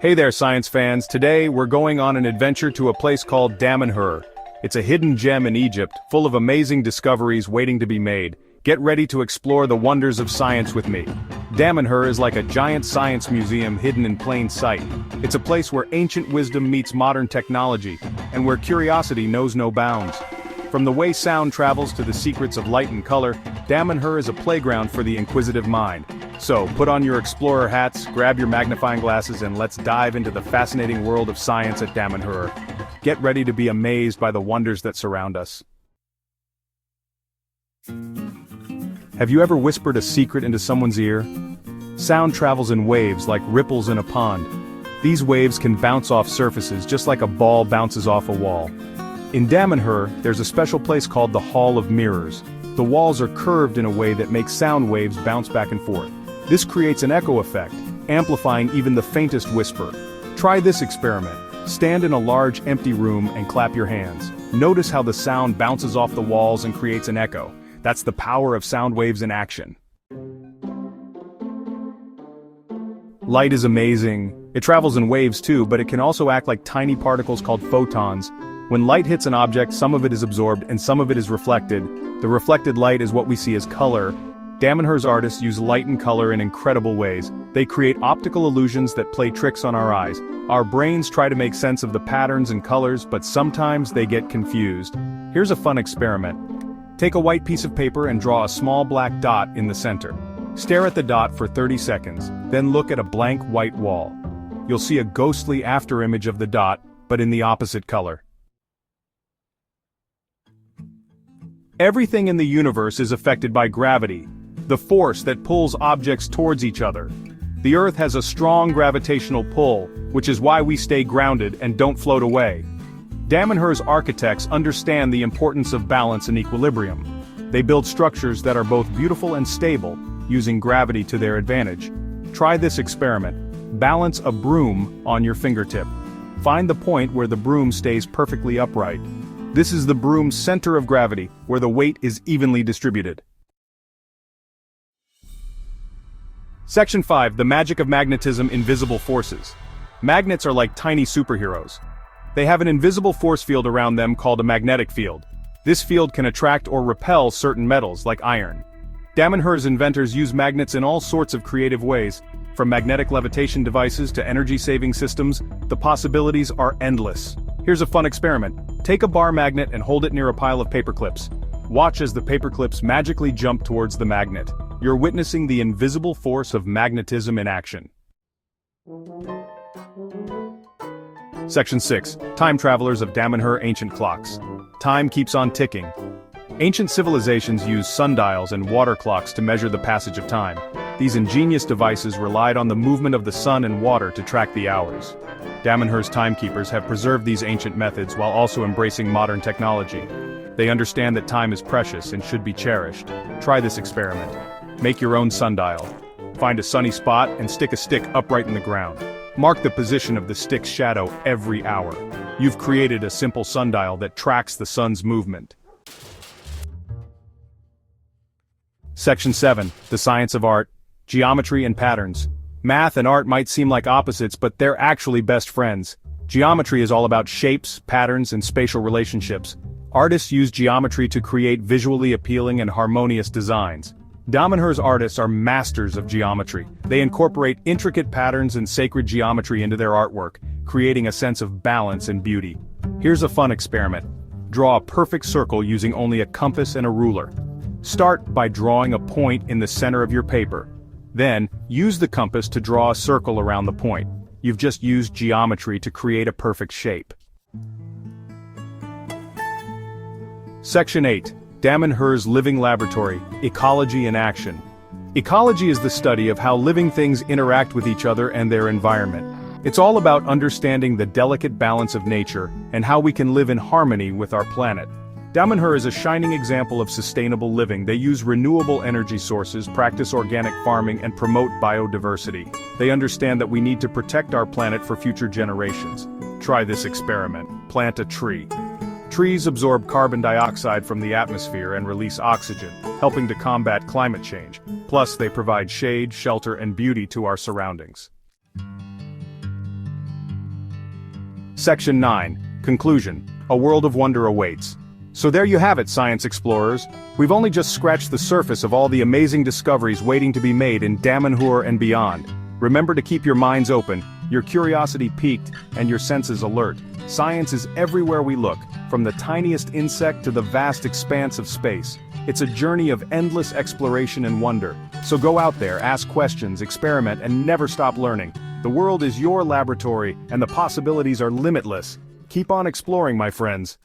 Hey there, science fans. Today, we're going on an adventure to a place called Damanhur. It's a hidden gem in Egypt, full of amazing discoveries waiting to be made. Get ready to explore the wonders of science with me. Damanhur is like a giant science museum hidden in plain sight. It's a place where ancient wisdom meets modern technology, and where curiosity knows no bounds. From the way sound travels to the secrets of light and color, Damanhur is a playground for the inquisitive mind. So, put on your explorer hats, grab your magnifying glasses, and let's dive into the fascinating world of science at Damanhur. Get ready to be amazed by the wonders that surround us. Have you ever whispered a secret into someone's ear? Sound travels in waves like ripples in a pond. These waves can bounce off surfaces just like a ball bounces off a wall. In Damanhur, there's a special place called the Hall of Mirrors. The walls are curved in a way that makes sound waves bounce back and forth. This creates an echo effect, amplifying even the faintest whisper. Try this experiment. Stand in a large empty room and clap your hands. Notice how the sound bounces off the walls and creates an echo. That's the power of sound waves in action. Light is amazing. It travels in waves too, but it can also act like tiny particles called photons. When light hits an object, some of it is absorbed and some of it is reflected. The reflected light is what we see as color. Damanhur's artists use light and color in incredible ways. They create optical illusions that play tricks on our eyes. Our brains try to make sense of the patterns and colors, but sometimes they get confused. Here's a fun experiment. Take a white piece of paper and draw a small black dot in the center. Stare at the dot for 30 seconds, then look at a blank white wall. You'll see a ghostly afterimage of the dot, but in the opposite color. Everything in the universe is affected by gravity, the force that pulls objects towards each other. The Earth has a strong gravitational pull, which is why we stay grounded and don't float away. Damanhur's architects understand the importance of balance and equilibrium. They build structures that are both beautiful and stable, using gravity to their advantage. Try this experiment. Balance a broom on your fingertip. Find the point where the broom stays perfectly upright. This is the broom's center of gravity, where the weight is evenly distributed. Section 5. The Magic of Magnetism. Invisible Forces. Magnets are like tiny superheroes. They have an invisible force field around them called a magnetic field. This field can attract or repel certain metals, like iron. Damanhur's inventors use magnets in all sorts of creative ways. From magnetic levitation devices to energy-saving systems, the possibilities are endless. Here's a fun experiment. Take a bar magnet and hold it near a pile of paperclips. Watch as the paperclips magically jump towards the magnet. You're witnessing the invisible force of magnetism in action. Section 6. Time Travelers of Damanhur. Ancient Clocks. Time keeps on ticking. Ancient civilizations used sundials and water clocks to measure the passage of time. These ingenious devices relied on the movement of the sun and water to track the hours. Damanhur's timekeepers have preserved these ancient methods while also embracing modern technology. They understand that time is precious and should be cherished. Try this experiment. Make your own sundial. Find a sunny spot and stick a stick upright in the ground. Mark the position of the stick's shadow every hour. You've created a simple sundial that tracks the sun's movement. Section 7. The Science of Art. Geometry and Patterns. Math and art might seem like opposites, but they're actually best friends. Geometry is all about shapes, patterns, and spatial relationships. Artists use geometry to create visually appealing and harmonious designs. Damanhur's artists are masters of geometry. They incorporate intricate patterns and sacred geometry into their artwork, creating a sense of balance and beauty. Here's a fun experiment. Draw a perfect circle using only a compass and a ruler. Start by drawing a point in the center of your paper. Then, use the compass to draw a circle around the point. You've just used geometry to create a perfect shape. Section 8. Damanhur's Living Laboratory. Ecology in Action. Ecology is the study of how living things interact with each other and their environment. It's all about understanding the delicate balance of nature and how we can live in harmony with our planet. Damanhur is a shining example of sustainable living. They use renewable energy sources, practice organic farming, and promote biodiversity. They understand that we need to protect our planet for future generations. Try this experiment. Plant a tree. Trees absorb carbon dioxide from the atmosphere and release oxygen, helping to combat climate change. Plus, they provide shade, shelter, and beauty to our surroundings. Section 9. Conclusion. A world of wonder awaits. So there you have it, science explorers. We've only just scratched the surface of all the amazing discoveries waiting to be made in Damanhur and beyond. Remember to keep your minds open, your curiosity piqued, and your senses alert. Science is everywhere we look, from the tiniest insect to the vast expanse of space. It's a journey of endless exploration and wonder. So go out there, ask questions, experiment, and never stop learning. The world is your laboratory, and the possibilities are limitless. Keep on exploring, my friends.